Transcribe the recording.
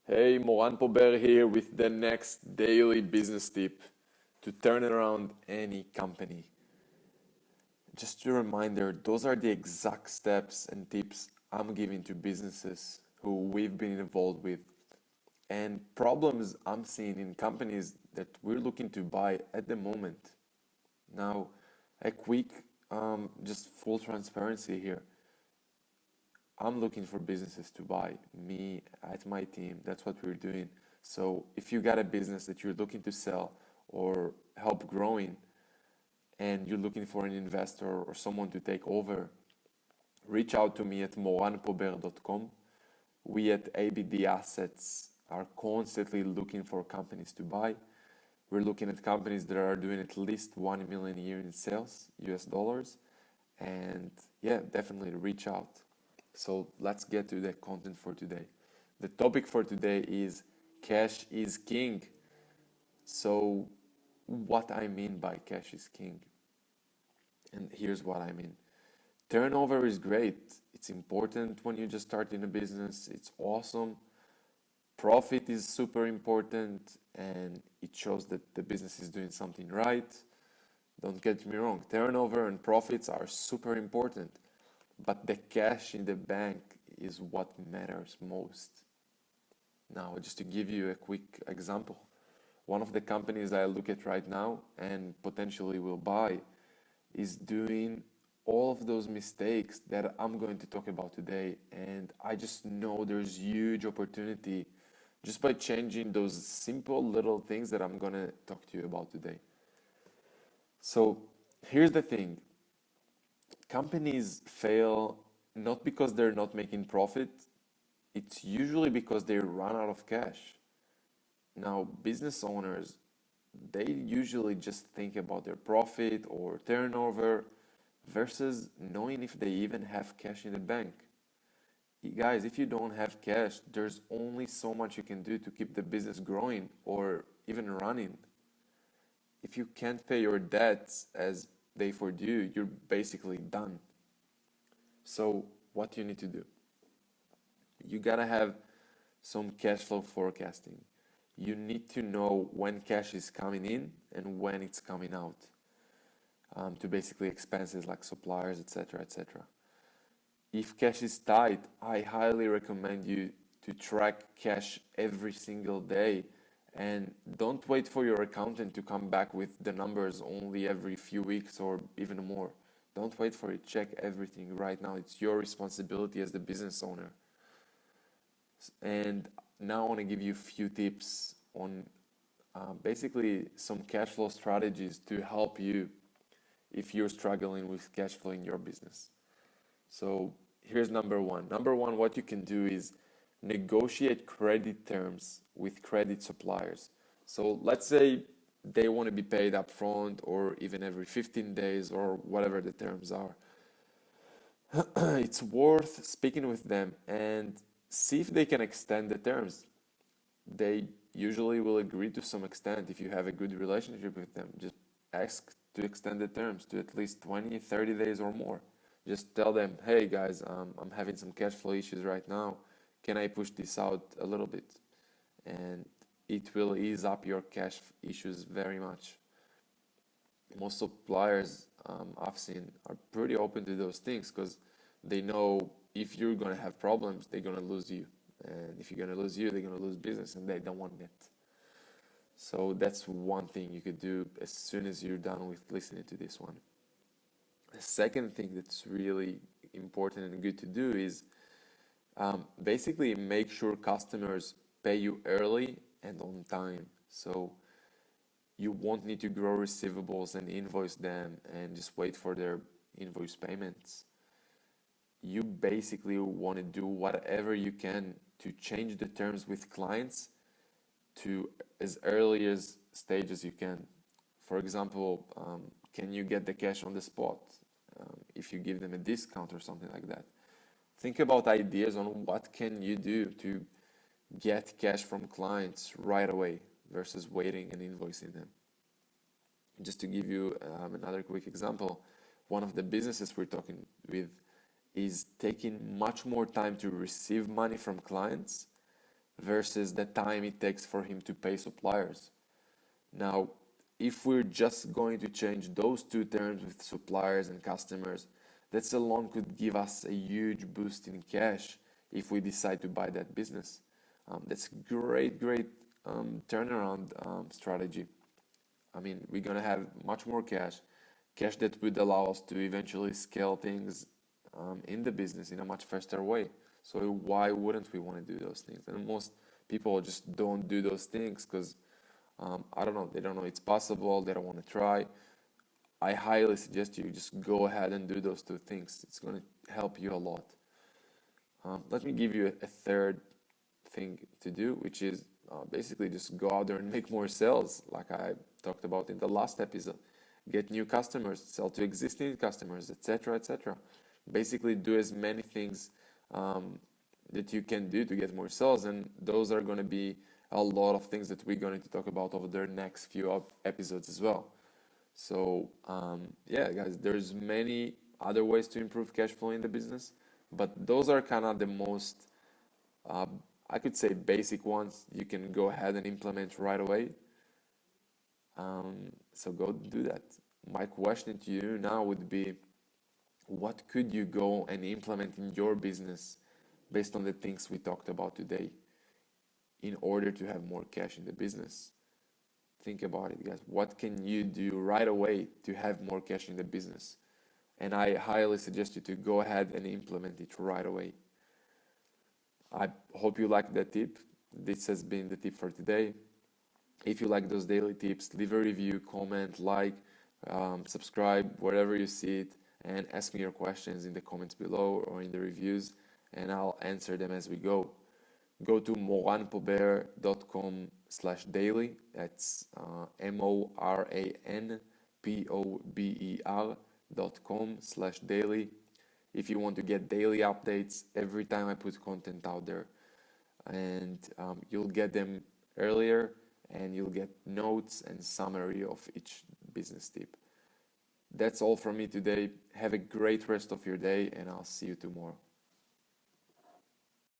Hey, Moran Pober here with the next daily business tip to turn around any company. Just a reminder, those are the exact steps and tips I'm giving to businesses who we've been involved with and problems I'm seeing in companies that we're looking to buy at the moment. Now, a quick, just full transparency here. I'm looking for businesses to buy. Me at my team, that's what we're doing. So if you got a business that you're looking to sell or help growing and you're looking for an investor or someone to take over, reach out to me at moranpober.com. We at ABD Assets are constantly looking for companies to buy. We're looking at companies that are doing at least 1 million a year in sales, US dollars. And yeah, definitely reach out. So let's get to the content for today. The topic for today is cash is king. So, what I mean by cash is king, and here's what I mean. Turnover is great. It's important when you just start in a business. It's awesome. Profit is super important and it shows that the business is doing something right. Don't get me wrong, turnover and profits are super important, but the cash in the bank is what matters most. Now, just to give you a quick example, one of the companies I look at right now and potentially will buy is doing all of those mistakes that I'm going to talk about today. And I just know there's huge opportunity just by changing those simple little things that I'm going to talk to you about today. So here's the thing. Companies fail not because they're not making profit, it's usually because they run out of cash. Now, business owners, they usually just think about their profit or turnover versus knowing if they even have cash in the bank. Guys, if you don't have cash, there's only so much you can do to keep the business growing or even running. If you can't pay your debts as they for due, you're basically done. So, what do you need to do? You gotta have some cash flow forecasting. You need to know when cash is coming in and when it's coming out, to basically expenses like suppliers, etc., etc. If cash is tight, I highly recommend you to track cash every single day and don't wait for your accountant to come back with the numbers only every few weeks or even more. Don't wait for it. Check everything right now. It's your responsibility as the business owner. And now I want to give you a few tips on basically some cash flow strategies to help you if you're struggling with cash flow in your business. So here's number one. Number one, what you can do is negotiate credit terms with credit suppliers. So let's say they want to be paid up front or even every 15 days or whatever the terms are. It's worth speaking with them and see if they can extend the terms. They usually will agree to some extent if you have a good relationship with them. Just ask to extend the terms to at least 20, 30 days or more. Just tell them, hey guys, I'm having some cash flow issues right now. Can I push this out a little bit? And it will ease up your cash issues very much. Most suppliers I've seen are pretty open to those things because they know if you're going to have problems, they're going to lose you. And if you're going to lose you, they're going to lose business and they don't want that. So that's one thing you could do as soon as you're done with listening to this one. The second thing that's really important and good to do is basically make sure customers pay you early and on time. So you won't need to grow receivables and invoice them and just wait for their invoice payments. You basically want to do whatever you can to change the terms with clients to as early as stage as you can. For example, can you get the cash on the spot if you give them a discount or something like that? Think about ideas on what can you do to get cash from clients right away versus waiting and invoicing them. Just to give you another quick example, one of the businesses we're talking with is taking much more time to receive money from clients versus the time it takes for him to pay suppliers. Now, if we're just going to change those two terms with suppliers and customers, that alone could give us a huge boost in cash if we decide to buy that business. That's great turnaround strategy. I mean, we're gonna have much more cash that would allow us to eventually scale things in the business in a much faster way. So why wouldn't we want to do those things? And most people just don't do those things because I don't know, they don't know it's possible, they don't want to try. I highly suggest you just go ahead and do those two things. It's going to help you a lot. Let me give you a third thing to do, which is basically just go out there and make more sales, like I talked about in the last episode. Get new customers, sell to existing customers, etc., etc. Basically, do as many things that you can do to get more sales, and those are going to be a lot of things that we're going to talk about over the next few episodes as well. So yeah, guys, there's many other ways to improve cash flow in the business, but those are kind of the most, I could say, basic ones you can go ahead and implement right away. So go do that. My question to you now would be, what could you go and implement in your business based on the things we talked about today in order to have more cash in the business? Think about it, guys. What can you do right away to have more cash in the business? And I highly suggest you to go ahead and implement it right away. I hope you liked that tip. This has been the tip for today. If you like those daily tips, leave a review, comment, like, subscribe, wherever you see it, and ask me your questions in the comments below or in the reviews, and I'll answer them as we go. Go to moranpober.com/daily. That's moranpober.com/daily. If you want to get daily updates every time I put content out there, and you'll get them earlier, and you'll get notes and summary of each business tip. That's all from me today. Have a great rest of your day, and I'll see you tomorrow.